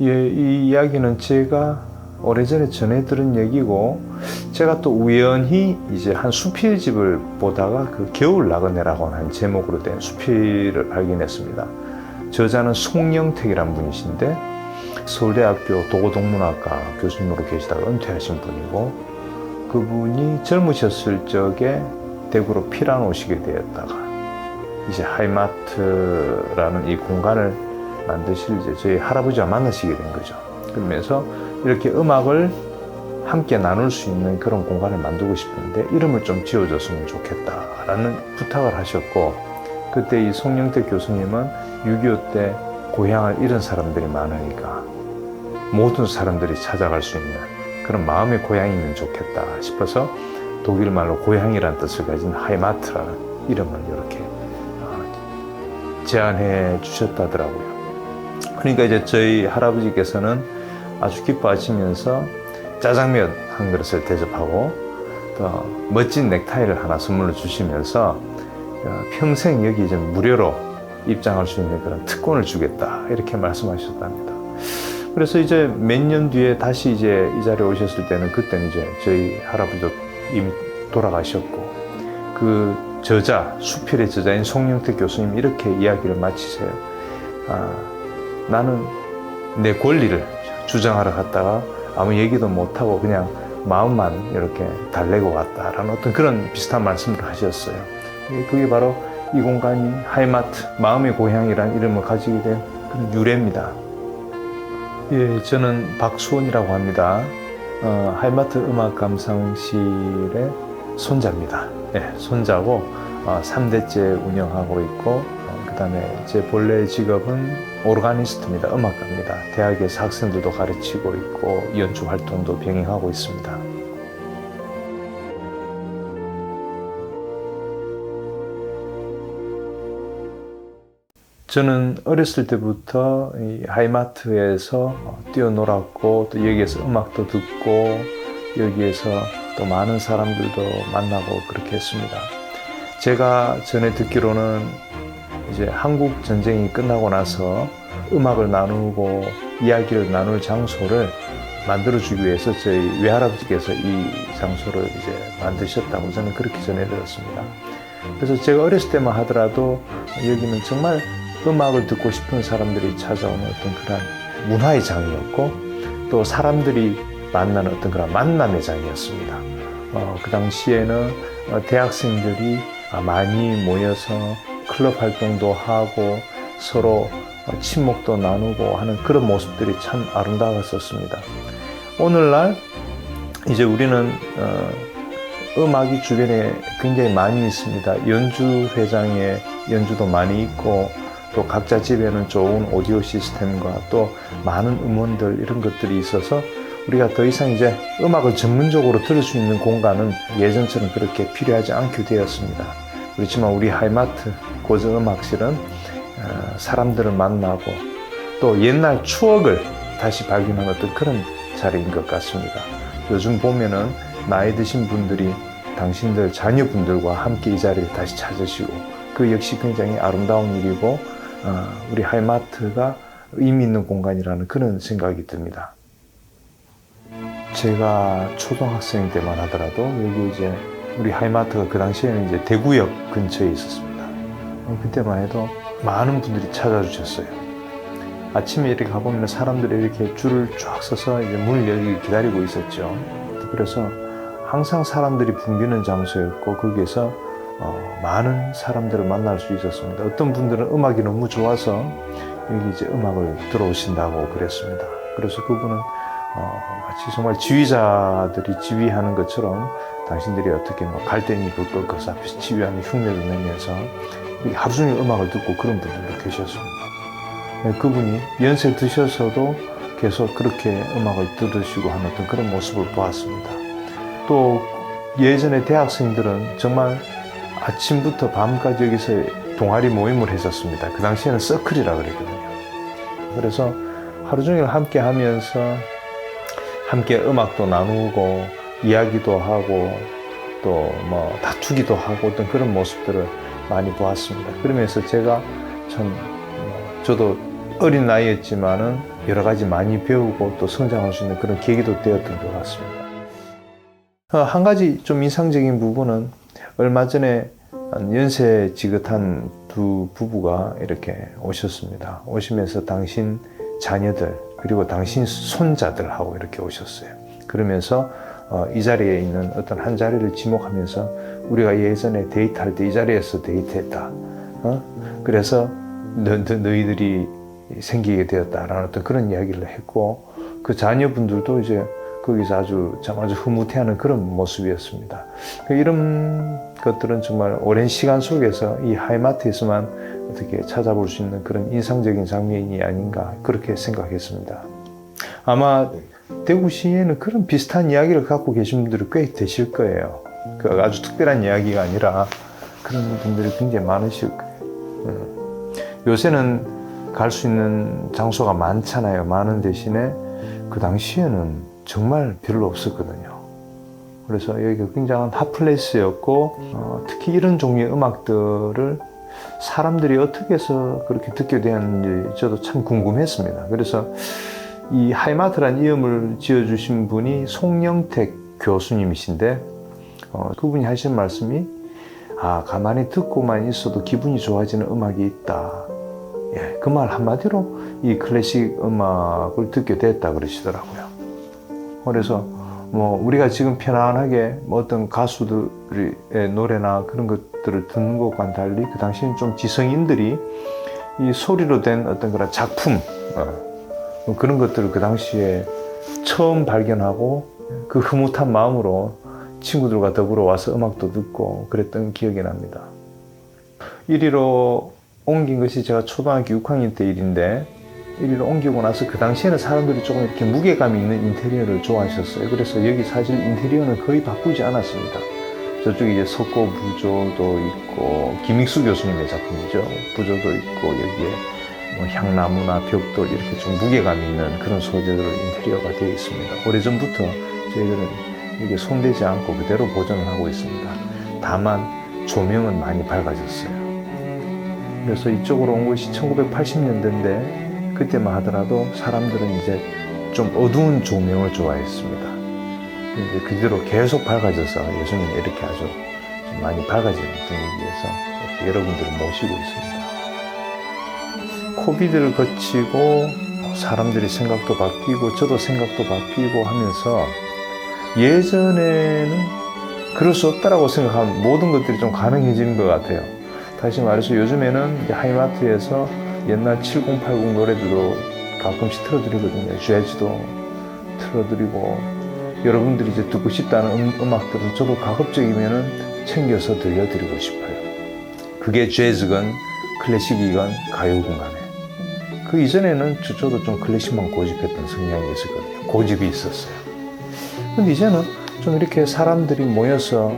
예, 이 이야기는 제가 오래전에 전해 들은 얘기고, 제가 또 우연히 이제 한 수필집을 보다가 그 겨울 나그네라고 하는 제목으로 된 수필을 발견했습니다. 저자는 송영택이라는 분이신데, 서울대학교 도고동문학과 교수님으로 계시다가 은퇴하신 분이고, 그분이 젊으셨을 적에 대구로 피란 오시게 되었다가 이제 하이마트라는 이 공간을 만드실 이제 저희 할아버지와 만나시게 된 거죠. 그러면서 이렇게 음악을 함께 나눌 수 있는 그런 공간을 만들고 싶은데 이름을 좀 지어줬으면 좋겠다라는 부탁을 하셨고, 그때 이 송영택 교수님은 6.25 때 고향을 잃은 사람들이 많으니까 모든 사람들이 찾아갈 수 있는 그런 마음의 고향이면 좋겠다 싶어서 독일 말로 고향이라는 뜻을 가진 하이마트라는 이름을 이렇게 제안해 주셨다더라고요. 그러니까 이제 저희 할아버지께서는 아주 기뻐하시면서 짜장면 한 그릇을 대접하고 또 멋진 넥타이를 하나 선물로 주시면서 평생 여기 이제 무료로 입장할 수 있는 그런 특권을 주겠다 이렇게 말씀하셨답니다. 그래서 이제 몇 년 뒤에 다시 이제 이 자리에 오셨을 때는 그때는 이제 저희 할아버지도 이미 돌아가셨고, 그 저자, 수필의 저자인 송영택 교수님 이렇게 이야기를 마치세요. 나는 내 권리를 주장하러 갔다가 아무 얘기도 못하고 그냥 마음만 이렇게 달래고 갔다라는 어떤 그런 비슷한 말씀을 하셨어요. 그게 바로 이 공간이 하이마트, 마음의 고향이라는 이름을 가지게 된 그런 유래입니다. 예, 저는 박수원이라고 합니다. 하이마트 음악 감상실의 손자입니다. 예, 손자고 3대째 운영하고 있고, 그 다음에 제 본래 직업은 오르가니스트입니다. 음악가입니다. 대학에서 학생들도 가르치고 있고 연주 활동도 병행하고 있습니다. 저는 어렸을 때부터 이 하이마트에서 뛰어놀았고, 또 여기에서 음악도 듣고 여기에서 또 많은 사람들도 만나고 그렇게 했습니다. 제가 전에 듣기로는 이제 한국 전쟁이 끝나고 나서 음악을 나누고 이야기를 나눌 장소를 만들어주기 위해서 저희 외할아버지께서 이 장소를 이제 만드셨다고 저는 그렇게 전해 들었습니다. 그래서 제가 어렸을 때만 하더라도 여기는 정말 음악을 듣고 싶은 사람들이 찾아오는 어떤 그런 문화의 장이었고, 또 사람들이 만나는 어떤 그런 만남의 장이었습니다. 그 당시에는 대학생들이 많이 모여서 클럽 활동도 하고 서로 친목도 나누고 하는 그런 모습들이 참 아름다웠었습니다. 오늘날 이제 우리는 음악이 주변에 굉장히 많이 있습니다. 연주회장에 연주도 많이 있고, 또 각자 집에는 좋은 오디오 시스템과 또 많은 음원들 이런 것들이 있어서 우리가 더 이상 이제 음악을 전문적으로 들을 수 있는 공간은 예전처럼 그렇게 필요하지 않게 되었습니다. 그렇지만 우리 하이마트 고전음악실은 사람들을 만나고 또 옛날 추억을 다시 발견하는 어떤 그런 자리인 것 같습니다. 요즘 보면은 나이 드신 분들이 당신들 자녀분들과 함께 이 자리를 다시 찾으시고, 그 역시 굉장히 아름다운 일이고 우리 하이마트가 의미 있는 공간이라는 그런 생각이 듭니다. 제가 초등학생 때만 하더라도 여기 이제 우리 하이마트가 그 당시에는 이제 대구역 근처에 있었습니다. 그때만 해도 많은 분들이 찾아주셨어요. 아침에 이렇게 가보면 사람들이 이렇게 줄을 쫙 서서 이제 문을 열기 기다리고 있었죠. 그래서 항상 사람들이 붐비는 장소였고, 거기에서 많은 사람들을 만날 수 있었습니다. 어떤 분들은 음악이 너무 좋아서 여기 이제 음악을 들어오신다고 그랬습니다. 그래서 그분은 마치 정말 지휘자들이 지휘하는 것처럼 당신들이 어떻게 뭐 갈대니 불 꺾어서 앞에서 지휘하는 흉내도 내면서 하루 종일 음악을 듣고 그런 분들도 계셨습니다. 그분이 연세 드셔서도 계속 그렇게 음악을 들으시고 하는 어떤 그런 모습을 보았습니다. 또 예전에 대학생들은 정말 아침부터 밤까지 여기서 동아리 모임을 했었습니다. 그 당시에는 서클이라 그랬거든요. 그래서 하루 종일 함께 하면서 함께 음악도 나누고 이야기도 하고 또 뭐 다투기도 하고 어떤 그런 모습들을 많이 보았습니다. 그러면서 제가 참 저도 어린 나이였지만은 여러 가지 많이 배우고 또 성장할 수 있는 그런 계기도 되었던 것 같습니다. 한 가지 좀 인상적인 부분은 얼마 전에 연세 지긋한 두 부부가 이렇게 오셨습니다. 오시면서 당신 자녀들 그리고 당신 손자들하고 이렇게 오셨어요. 그러면서 이 자리에 있는 어떤 한 자리를 지목하면서 우리가 예전에 데이트할 때 이 자리에서 데이트했다. 그래서 너희들이 생기게 되었다라는 어떤 그런 이야기를 했고 그 자녀분들도 이제 거기서 아주 흐뭇해하는 그런 모습이었습니다. 이런 것들은 정말 오랜 시간 속에서 이 하이마트에서만 어떻게 찾아볼 수 있는 그런 인상적인 장면이 아닌가 그렇게 생각했습니다. 아마 대구시에는 그런 비슷한 이야기를 갖고 계신 분들이 꽤 되실 거예요. 그 아주 특별한 이야기가 아니라 그런 분들이 굉장히 많으실 거예요. 요새는 갈 수 있는 장소가 많잖아요. 많은 대신에 그 당시에는 정말 별로 없었거든요. 그래서 여기가 굉장한 핫플레이스였고 특히 이런 종류의 음악들을 사람들이 어떻게 해서 그렇게 듣게 되었는지 저도 참 궁금했습니다. 그래서 이 하이마트란 이름을 지어주신 분이 송영택 교수님이신데 그분이 하신 말씀이 가만히 듣고만 있어도 기분이 좋아지는 음악이 있다. 예, 그 말 한마디로 이 클래식 음악을 듣게 됐다 그러시더라고요. 그래서 우리가 지금 편안하게 어떤 가수들의 노래나 그런 것들을 듣는 것과는 달리 그 당시에는 좀 지성인들이 이 소리로 된 어떤 그런 작품 그런 것들을 그 당시에 처음 발견하고 그 흐뭇한 마음으로 친구들과 더불어 와서 음악도 듣고 그랬던 기억이 납니다. 이리로 옮긴 것이 제가 초등학교 6학년 때 일인데 이리로 옮기고 나서 그 당시에는 사람들이 조금 이렇게 무게감이 있는 인테리어를 좋아하셨어요. 그래서 여기 사실 인테리어는 거의 바꾸지 않았습니다. 저쪽에 이제 석고 부조도 있고 김익수 교수님의 작품이죠. 부조도 있고 여기에 향나무나 벽돌 이렇게 좀 무게감 있는 그런 소재들로 인테리어가 되어 있습니다. 오래전부터 저희들은 이게 손대지 않고 그대로 보존을 하고 있습니다. 다만 조명은 많이 밝아졌어요. 그래서 이쪽으로 온 것이 1980년대인데 그때만 하더라도 사람들은 이제 좀 어두운 조명을 좋아했습니다. 이제 그 뒤로 계속 밝아져서 예수님이 이렇게 아주 좀 많이 밝아지는 분위기에서 여러분들을 모시고 있습니다. 코비드를 거치고 사람들이 생각도 바뀌고 저도 생각도 바뀌고 하면서 예전에는 그럴 수 없다라고 생각하면 모든 것들이 좀 가능해지는 것 같아요. 다시 말해서 요즘에는 하이마트에서 옛날 7080 노래들도 가끔씩 틀어드리거든요. 재즈도 틀어드리고 여러분들이 이제 듣고 싶다는 음악들은 저도 가급적이면은 챙겨서 들려드리고 싶어요. 그게 재즈건 클래식이건 가요건 간에. 그 이전에는 저도 좀 클래식만 고집했던 성향이 있었거든요. 고집이 있었어요. 근데 이제는 좀 이렇게 사람들이 모여서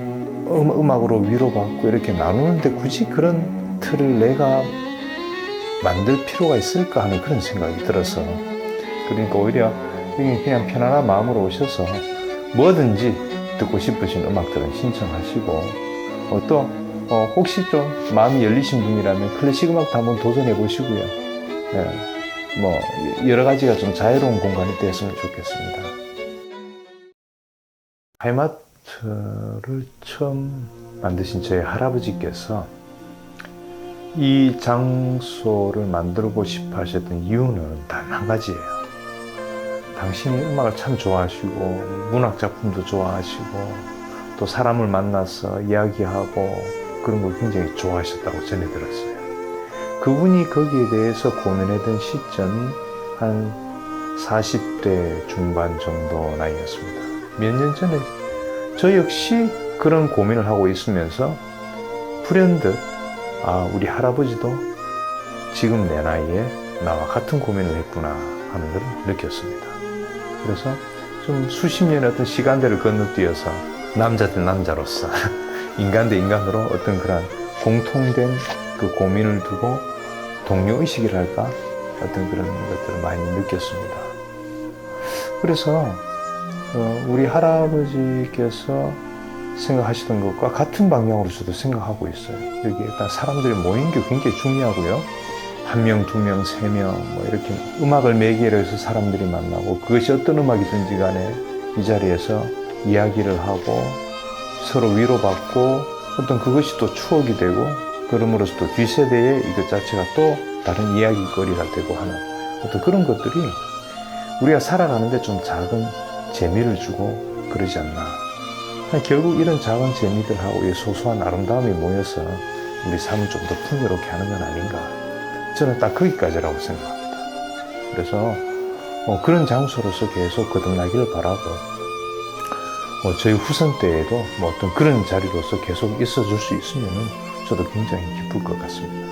음악으로 위로받고 이렇게 나누는데 굳이 그런 틀을 내가 만들 필요가 있을까 하는 그런 생각이 들어서 그러니까 오히려 여기 그냥 편안한 마음으로 오셔서 뭐든지 듣고 싶으신 음악들은 신청하시고 또 혹시 좀 마음이 열리신 분이라면 클래식 음악도 한번 도전해 보시고요. 여러 가지가 좀 자유로운 공간이 되었으면 좋겠습니다. 하이마트를 처음 만드신 저희 할아버지께서 이 장소를 만들고 싶어 하셨던 이유는 단 한 가지예요. 당신이 음악을 참 좋아하시고 문학 작품도 좋아하시고 또 사람을 만나서 이야기하고 그런 걸 굉장히 좋아하셨다고 전해 들었어요. 그분이 거기에 대해서 고민했던 시점이 한 40대 중반 정도 나이였습니다. 몇 년 전에 저 역시 그런 고민을 하고 있으면서 불현듯 우리 할아버지도 지금 내 나이에 나와 같은 고민을 했구나 하는 걸 느꼈습니다. 그래서 좀 수십 년의 어떤 시간들을 건너뛰어서 남자 대 남자로서 인간 대 인간으로 어떤 그런 공통된 그 고민을 두고 동료의식이랄까 어떤 그런 것들을 많이 느꼈습니다. 그래서 우리 할아버지께서 생각하시던 것과 같은 방향으로 저도 생각하고 있어요. 여기 일단 사람들이 모이는 게 굉장히 중요하고요. 한 명, 두 명, 세 명, 뭐 이렇게 음악을 매개로 해서 사람들이 만나고 그것이 어떤 음악이든지 간에 이 자리에서 이야기를 하고 서로 위로받고 어떤 그것이 또 추억이 되고 그럼으로써 또 뒷세대의 이것 자체가 또 다른 이야기거리가 되고 하는 어떤 그런 것들이 우리가 살아가는데 좀 작은 재미를 주고 그러지 않나. 결국 이런 작은 재미들하고 이 소소한 아름다움이 모여서 우리 삶을 좀 더 풍요롭게 하는 건 아닌가. 저는 딱 거기까지라고 생각합니다. 그래서 그런 장소로서 계속 거듭나기를 바라고 저희 후손 때에도 어떤 그런 자리로서 계속 있어줄 수 있으면 저도 굉장히 기쁠 것 같습니다.